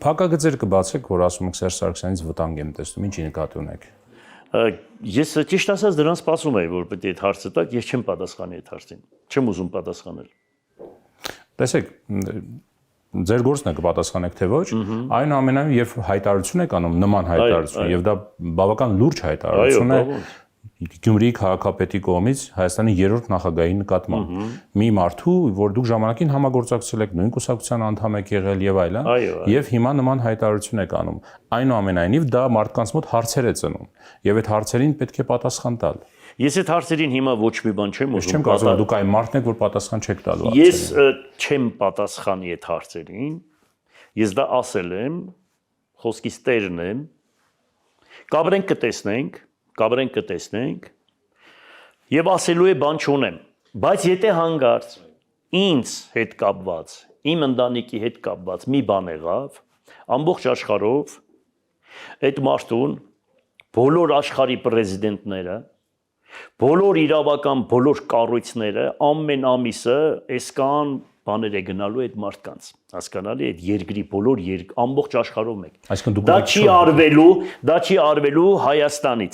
Փակագծեր կբացեք, որ ասում եք Սերժ Սարգսյանից վտանգ եմ տեսնում, ինչի նկատի ունեք։ Ես ճիշտ ասած դրան սպասում եի, որ պետք է այդ հարցը տաք, ես չեմ պատասխանի այդ հարցին։ Չեմ ուզում պատասխանել։ Տեսեք, ձեր գործն է կպատասխանեք թե ոչ, այնուամենայնիվ երբ հայտարարություն եք անում, նման հայտարարություն, եւ դա բավական լուրջ հայտարարություն է Գյումրիի քաղաքապետի կողմից Հայաստանի 3-րդ նախագահի նկատմամբ մի մարդու, որ դուք ժամանակին համագործակցել եք, նույն կուսակցության անդամ եք եղել եւ այլն, եւ հիմա նման հայտարարություն եք անում։ Այնուամենայնիվ դա մարդկանց մոտ հարցեր է ծնում, եւ այդ հարցերին պետք է պատասխան տալ։ Ես այդ հարցերին հիմա ոչ մի բան չեմ ուզում։ Չեմ կարծում դուք այն մարդն եք, որ պատասխան չեք տալու։ Ես չեմ պատասխանի այդ հարցերին։ Ես դա ասել եմ, խոսքից տերն եմ։ Կաբրենք կտեսնենք, եւ ասելու է բան չունեմ, բայց եթե հանգարց ինձ հետ կապված, իմ ընտանիքի հետ կապված մի բան եղավ, ամբողջ աշխարհով այդ մարդուն բոլոր աշխարհի պրեզիդենտները, բոլոր իրավական բոլոր կառույցները ամեն ամիսը այսքան բաներ է գնալու այդ մարդկանց, հասկանալի, այդ երկրի բոլոր ամբողջ աշխարհով մեկ։ Այսինքն դուք դա չի արվելու Հայաստանից։